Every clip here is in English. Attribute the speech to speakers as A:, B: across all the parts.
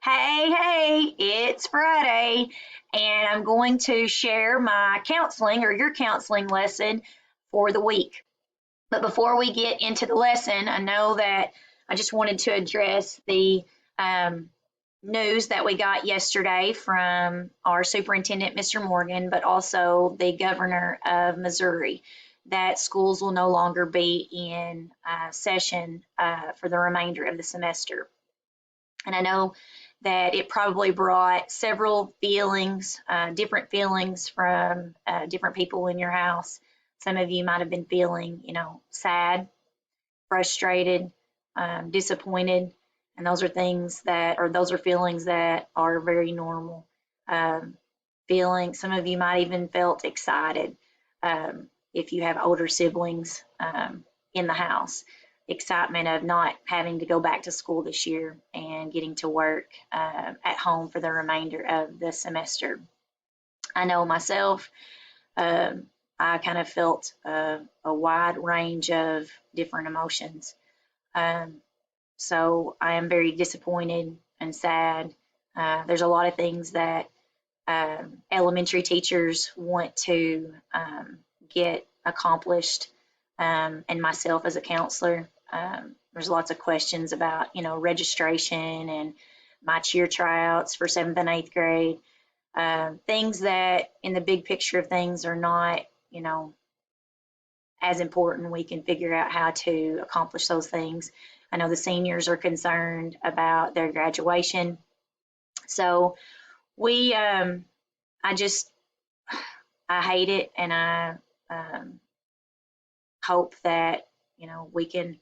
A: Hey, it's Friday, and I'm going to share my counseling or your counseling lesson for the week. But before we get into the lesson, I know that I just wanted to address the um, news that we got yesterday from our superintendent, Mr. Morgan, but also the governor of Missouri, that schools will no longer be in session for the remainder of the semester. And I know that it probably brought several feelings, different feelings from different people in your house. Some of you might have been feeling, sad, frustrated, disappointed, and those are feelings that are very normal. Some of you might even felt excited if you have older siblings in the house. Excitement of not having to go back to school this year and getting to work at home for the remainder of the semester. I know myself, I kind of felt a wide range of different emotions. So I am very disappointed and sad. There's a lot of things that elementary teachers want to get accomplished, and myself as a counselor. There's lots of questions about, registration and my cheer tryouts for 7th and 8th grade. Things that in the big picture of things are not, as important. We can figure out how to accomplish those things. I know the seniors are concerned about their graduation. So I hate it, and I hope that, we can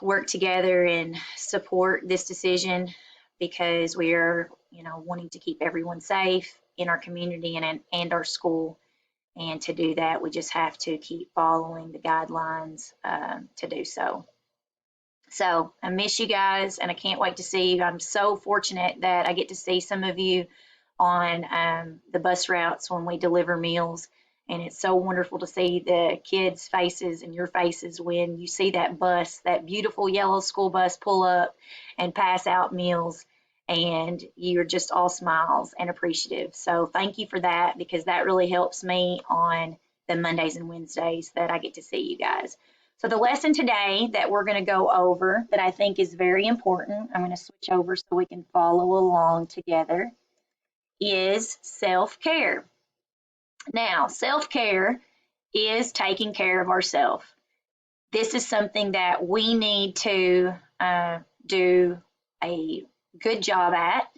A: work together and support this decision, because we are, wanting to keep everyone safe in our community and our school. And to do that, we just have to keep following the guidelines to do so. So I miss you guys, and I can't wait to see you. I'm so fortunate that I get to see some of you on the bus routes when we deliver meals. And it's so wonderful to see the kids' faces and your faces when you see that bus, that beautiful yellow school bus, pull up and pass out meals, and you're just all smiles and appreciative. So thank you for that, because that really helps me on the Mondays and Wednesdays that I get to see you guys. So the lesson today that we're going to go over, that I think is very important, I'm going to switch over so we can follow along together, is self-care. Now, self-care is taking care of ourselves. This is something that we need to do a good job at.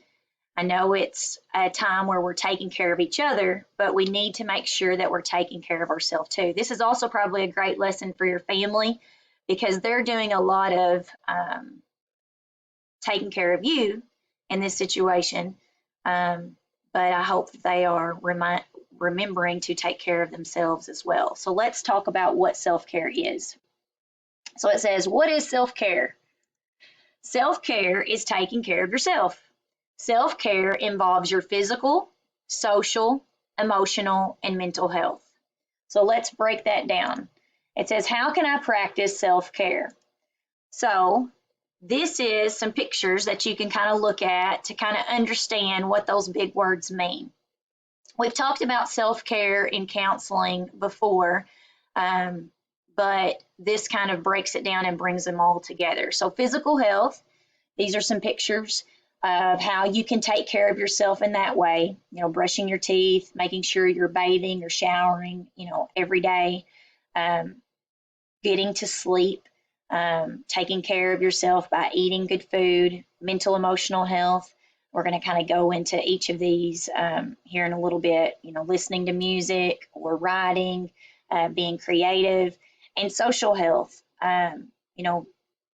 A: I know it's a time where we're taking care of each other, but we need to make sure that we're taking care of ourselves too. This is also probably a great lesson for your family, because they're doing a lot of taking care of you in this situation, but I hope that they are remembering to take care of themselves as well. So let's talk about what self-care is. So it says, what is self-care? Self-care is taking care of yourself. Self-care involves your physical, social, emotional, and mental health. So let's break that down. It says, how can I practice self-care? So this is some pictures that you can kind of look at to kind of understand what those big words mean. We've talked about self-care in counseling before, but this kind of breaks it down and brings them all together. So physical health, these are some pictures of how you can take care of yourself in that way, brushing your teeth, making sure you're bathing or showering, every day, getting to sleep, taking care of yourself by eating good food, mental, emotional health. We're going to kind of go into each of these here in a little bit, listening to music or writing, being creative, and social health,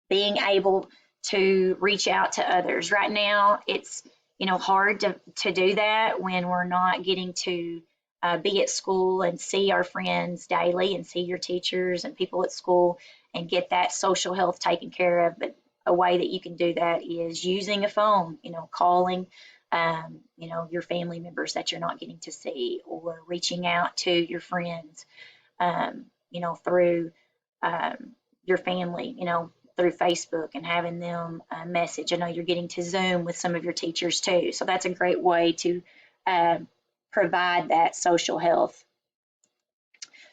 A: being able to reach out to others. Right now, it's, hard to do that when we're not getting to be at school and see our friends daily and see your teachers and people at school and get that social health taken care of. But a way that you can do that is using a phone, calling, your family members that you're not getting to see, or reaching out to your friends, through your family, through Facebook and having them message. I know you're getting to Zoom with some of your teachers too, so that's a great way to provide that social health.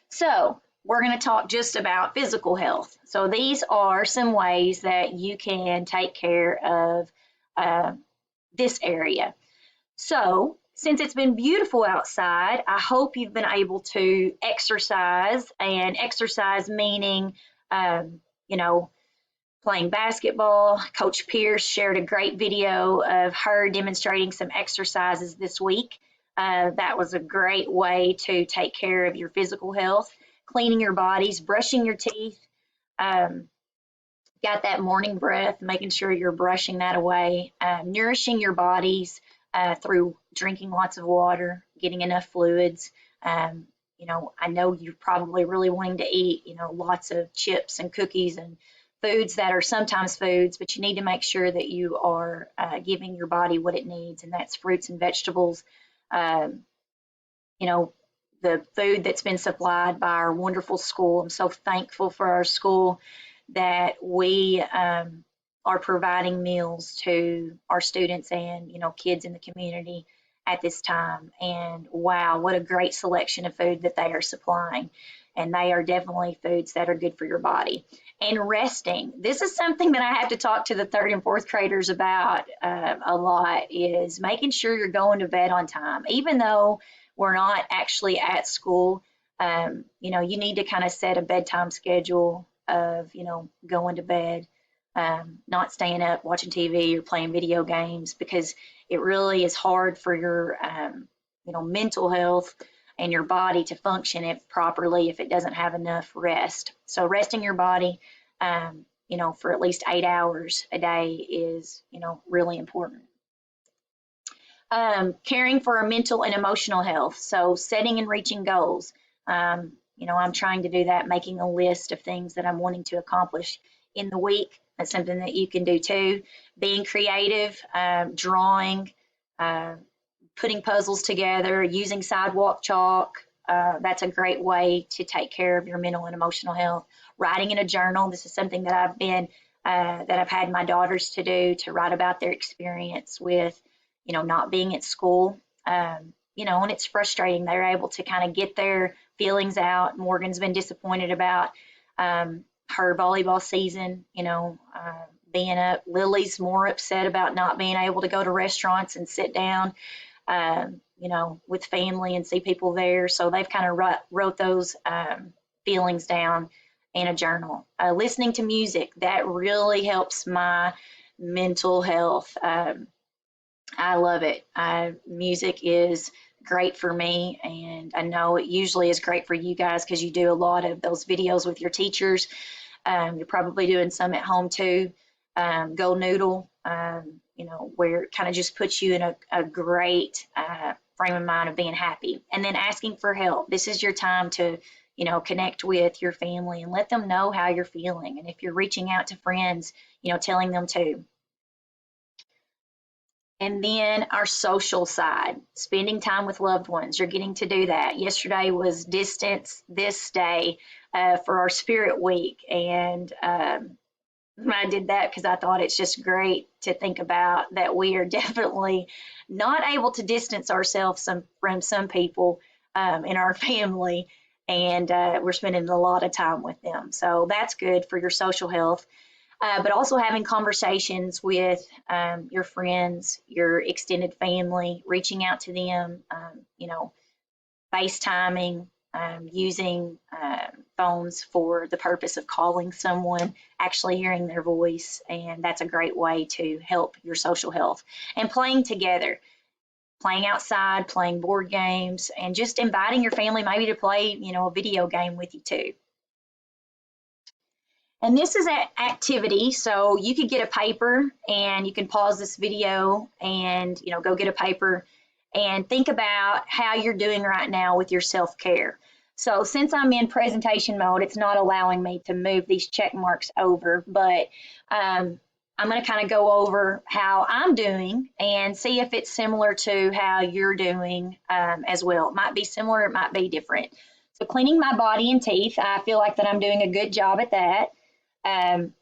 A: So we're going to talk just about physical health. So these are some ways that you can take care of this area. So since it's been beautiful outside, I hope you've been able to exercise, and exercise meaning, you know, playing basketball. Coach Pierce shared a great video of her demonstrating some exercises this week. That was a great way to take care of your physical health, cleaning your bodies, brushing your teeth, got that morning breath, making sure you're brushing that away, nourishing your bodies through drinking lots of water, getting enough fluids. You know, I know you're probably really wanting to eat, you know, lots of chips and cookies and foods that are sometimes foods, but you need to make sure that you are giving your body what it needs, and that's fruits and vegetables. You know, the food that's been supplied by our wonderful school. I'm so thankful for our school that we are providing meals to our students and, you know, kids in the community at this time. And wow, what a great selection of food that they are supplying. And they are definitely foods that are good for your body. And resting. This is something that I have to talk to the third and fourth graders about a lot, is making sure you're going to bed on time. Even though we're not actually at school, you know, you need to kind of set a bedtime schedule of, you know, going to bed, not staying up watching TV or playing video games, because it really is hard for your, you know, mental health and your body to function properly if it doesn't have enough rest. So resting your body, you know, for at least 8 hours a day is, you know, really important. Caring for our mental and emotional health. So setting and reaching goals. You know, I'm trying to do that, making a list of things that I'm wanting to accomplish in the week. That's something that you can do too. Being creative, drawing, putting puzzles together, using sidewalk chalk. That's a great way to take care of your mental and emotional health. Writing in a journal. This is something that I've had my daughters to do, to write about their experience with, you know, not being at school. You know, and it's frustrating. They're able to kind of get their feelings out. Morgan's been disappointed about her volleyball season, you know, being up. Lily's more upset about not being able to go to restaurants and sit down, you know, with family and see people there. So they've kind of wrote those feelings down in a journal. Listening to music, that really helps my mental health. I love it. Music is great for me, and I know it usually is great for you guys because you do a lot of those videos with your teachers. You're probably doing some at home too. Go Noodle, you know, where it kind of just puts you in a great frame of mind of being happy. And then asking for help. This is your time to, you know, connect with your family and let them know how you're feeling. And if you're reaching out to friends, you know, telling them too. And then our social side, spending time with loved ones. You're getting to do that. Yesterday was Distance This Day for our Spirit Week. And I did that because I thought it's just great to think about that we are definitely not able to distance ourselves from some people in our family. And we're spending a lot of time with them. So that's good for your social health. But also having conversations with your friends, your extended family, reaching out to them, you know, FaceTiming, using phones for the purpose of calling someone, actually hearing their voice, and that's a great way to help your social health. And playing together, playing outside, playing board games, and just inviting your family maybe to play, you know, a video game with you too. And this is an activity, so you could get a paper and you can pause this video and, you know, go get a paper and think about how you're doing right now with your self-care. So since I'm in presentation mode, it's not allowing me to move these check marks over, but I'm going to kind of go over how I'm doing and see if it's similar to how you're doing as well. It might be similar, it might be different. So cleaning my body and teeth, I feel like that I'm doing a good job at that.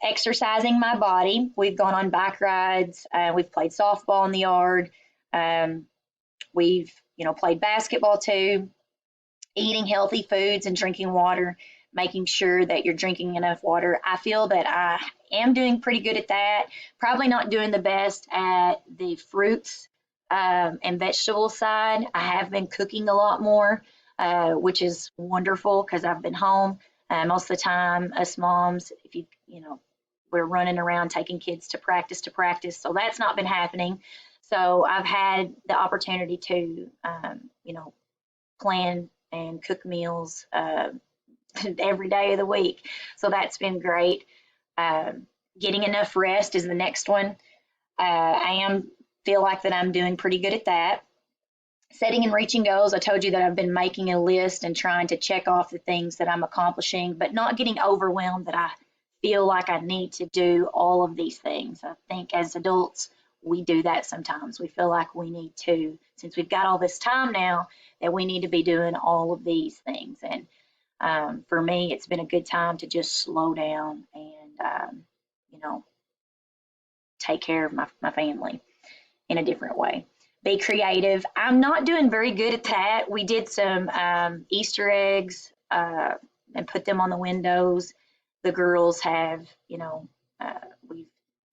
A: exercising my body. We've gone on bike rides. We've played softball in the yard. We've, played basketball too. Eating healthy foods and drinking water, making sure that you're drinking enough water. I feel that I am doing pretty good at that. Probably not doing the best at the fruits and vegetable side. I have been cooking a lot more, which is wonderful because I've been home most of the time. Us moms, if we're running around taking kids to practice, so that's not been happening. So I've had the opportunity to, plan and cook meals every day of the week. So that's been great. Getting enough rest is the next one. I feel like that I'm doing pretty good at that. Setting and reaching goals. I told you that I've been making a list and trying to check off the things that I'm accomplishing, but not getting overwhelmed that I feel like I need to do all of these things. I think as adults, we do that sometimes. We feel like we need to, since we've got all this time now, that we need to be doing all of these things. And for me, it's been a good time to just slow down and, take care of my family in a different way. Be creative. I'm not doing very good at that. We did some Easter eggs and put them on the windows. The girls have, we've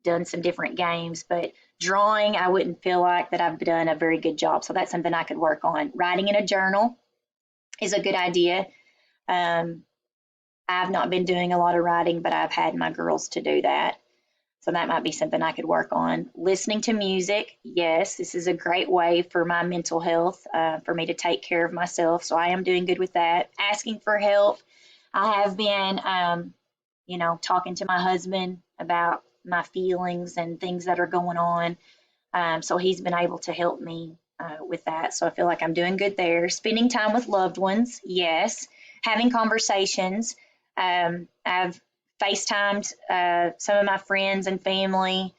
A: done some different games, but drawing, I wouldn't feel like that I've done a very good job. So that's something I could work on. Writing in a journal is a good idea. I've not been doing a lot of writing, but I've had my girls to do that. So that might be something I could work on. Listening to music. Yes, this is a great way for my mental health, for me to take care of myself. So I am doing good with that. Asking for help. I have been, talking to my husband about my feelings and things that are going on. So he's been able to help me with that. So I feel like I'm doing good there. Spending time with loved ones. Yes. Having conversations. I've FaceTimed some of my friends and family.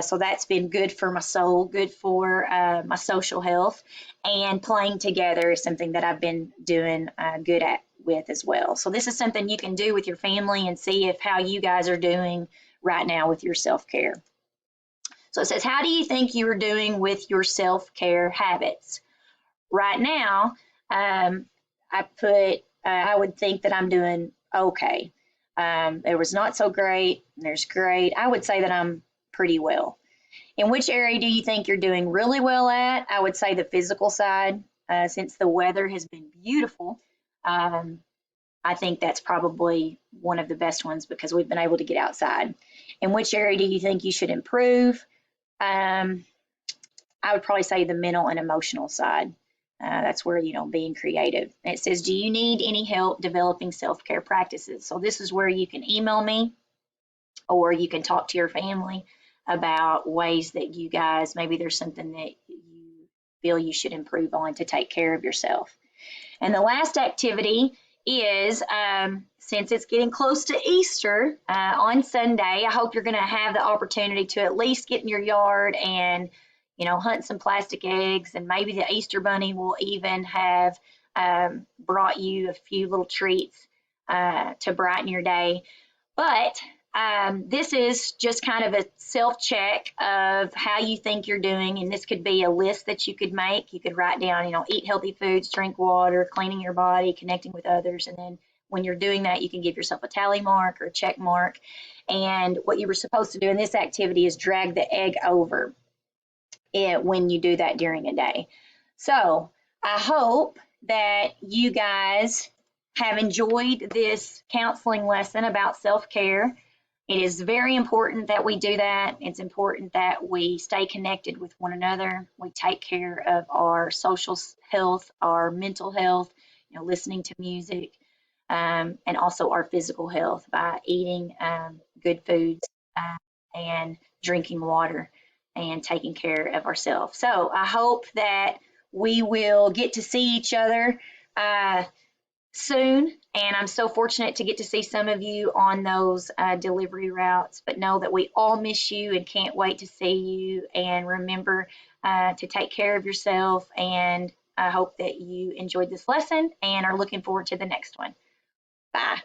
A: So that's been good for my soul, good for my social health. And playing together is something that I've been doing good at with as well. So this is something you can do with your family and see if how you guys are doing right now with your self-care. So it says, how do you think you are doing with your self-care habits? Right now, I would think that I'm doing okay. There was not so great, there's great. I would say that I'm pretty well. In which area do you think you're doing really well at? I would say the physical side. Since the weather has been beautiful, I think that's probably one of the best ones because we've been able to get outside. In which area do you think you should improve? I would probably say the mental and emotional side. That's where, being creative. And it says, do you need any help developing self-care practices? So this is where you can email me or you can talk to your family about ways that you guys, maybe there's something that you feel you should improve on to take care of yourself. And the last activity is, since it's getting close to Easter on Sunday, I hope you're going to have the opportunity to at least get in your yard and hunt some plastic eggs, and maybe the Easter Bunny will even have brought you a few little treats to brighten your day. But this is just kind of a self-check of how you think you're doing, and this could be a list that you could make. You could write down, eat healthy foods, drink water, cleaning your body, connecting with others, and then when you're doing that, you can give yourself a tally mark or a check mark. And what you were supposed to do in this activity is drag the egg over when you do that during a day. So I hope that you guys have enjoyed this counseling lesson about self-care. It is very important that we do that. It's important that we stay connected with one another. We take care of our social health, our mental health, listening to music, and also our physical health by eating good foods and drinking water and taking care of ourselves. So I hope that we will get to see each other soon. And I'm so fortunate to get to see some of you on those delivery routes, but know that we all miss you and can't wait to see you. And remember to take care of yourself. And I hope that you enjoyed this lesson and are looking forward to the next one. Bye.